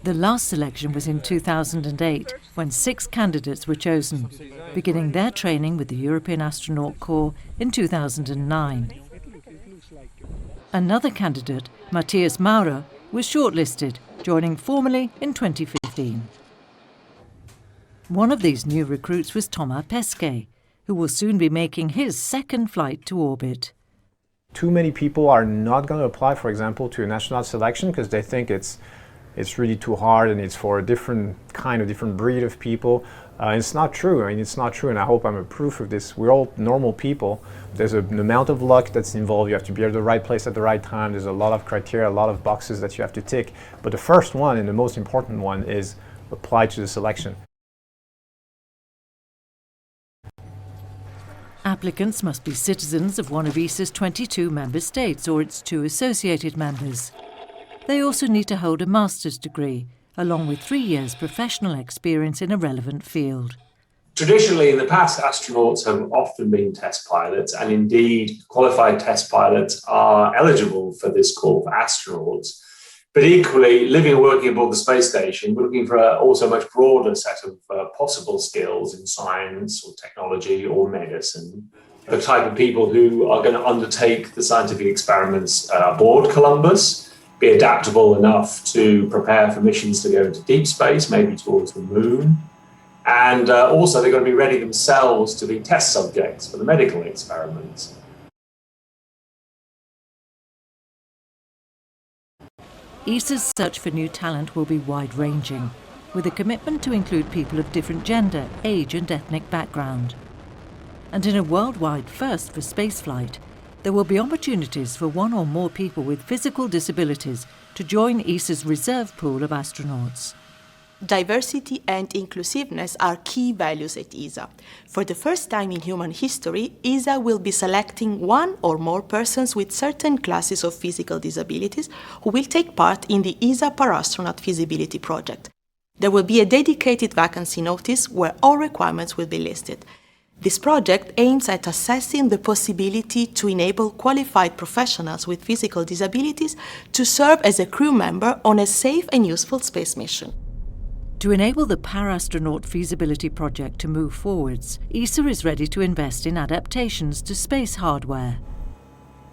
The last selection was in 2008, when 6 candidates were chosen, beginning their training with the European Astronaut Corps in 2009. Another candidate, Matthias Maurer, was shortlisted, joining formally in 2015. One of these new recruits was Thomas Pesquet, who will soon be making his second flight to orbit. Too many people are not going to apply, for example, to an astronaut selection because they think it's really too hard and it's for a different breed of people. It's not true. I mean, it's not true, and I hope I'm a proof of this. We're all normal people. There's an amount of luck that's involved. You have to be at the right place at the right time. There's a lot of criteria, a lot of boxes that you have to tick. But the first one, and the most important one, is apply to the selection. Applicants must be citizens of one of ESA's 22 member states or its 2 associated members. They also need to hold a master's degree, along with 3 years professional experience in a relevant field. Traditionally, in the past, astronauts have often been test pilots, and indeed, qualified test pilots are eligible for this Corps for astronauts. But equally, living and working aboard the space station, we're looking for also a much broader set of possible skills in science or technology or medicine. The type of people who are going to undertake the scientific experiments aboard Columbus, be adaptable enough to prepare for missions to go into deep space, maybe towards the moon. And also they're going to be ready themselves to be test subjects for the medical experiments. ESA's search for new talent will be wide-ranging, with a commitment to include people of different gender, age and ethnic background. And in a worldwide first for spaceflight, there will be opportunities for one or more people with physical disabilities to join ESA's reserve pool of astronauts. Diversity and inclusiveness are key values at ESA. For the first time in human history, ESA will be selecting one or more persons with certain classes of physical disabilities who will take part in the ESA Parastronaut Feasibility Project. There will be a dedicated vacancy notice where all requirements will be listed. This project aims at assessing the possibility to enable qualified professionals with physical disabilities to serve as a crew member on a safe and useful space mission. To enable the Parastronaut Feasibility Project to move forwards, ESA is ready to invest in adaptations to space hardware.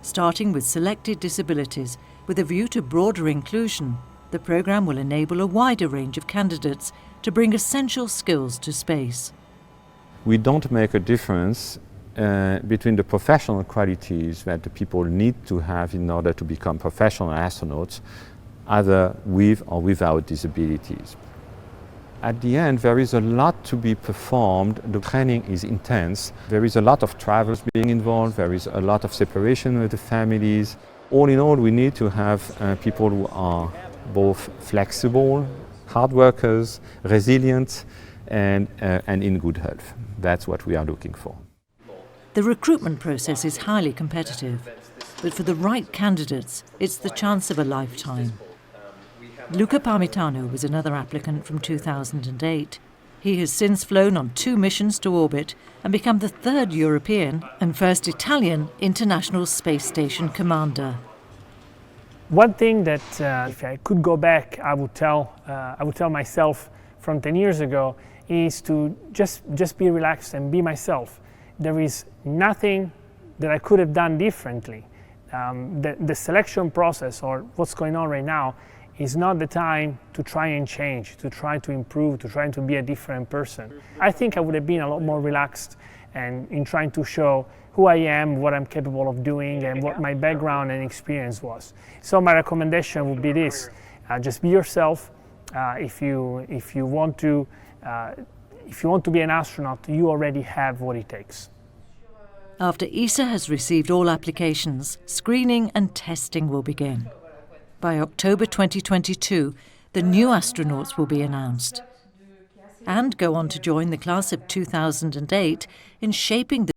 Starting with selected disabilities, with a view to broader inclusion, the programme will enable a wider range of candidates to bring essential skills to space. We don't make a difference between the professional qualities that the people need to have in order to become professional astronauts, either with or without disabilities. At the end, there is a lot to be performed. The training is intense. There is a lot of travels being involved. There is a lot of separation with the families. All in all, we need to have people who are both flexible, hard workers, resilient, and in good health. That's what we are looking for. The recruitment process is highly competitive, but for the right candidates, it's the chance of a lifetime. Luca Parmitano was another applicant from 2008. He has since flown on 2 missions to orbit and become the 3rd European and 1st Italian International Space Station commander. One thing that if I could go back, I would tell myself from 10 years ago is to just be relaxed and be myself. There is nothing that I could have done differently. The selection process or what's going on right now is not the time to try and change, to try to improve, to try to be a different person. I think I would have been a lot more relaxed and in trying to show who I am, what I'm capable of doing, and what my background and experience was. So my recommendation would be this: just be yourself. If you want to be an astronaut, you already have what it takes. After ESA has received all applications, screening and testing will begin. By October 2022, the new astronauts will be announced and go on to join the class of 2008 in shaping the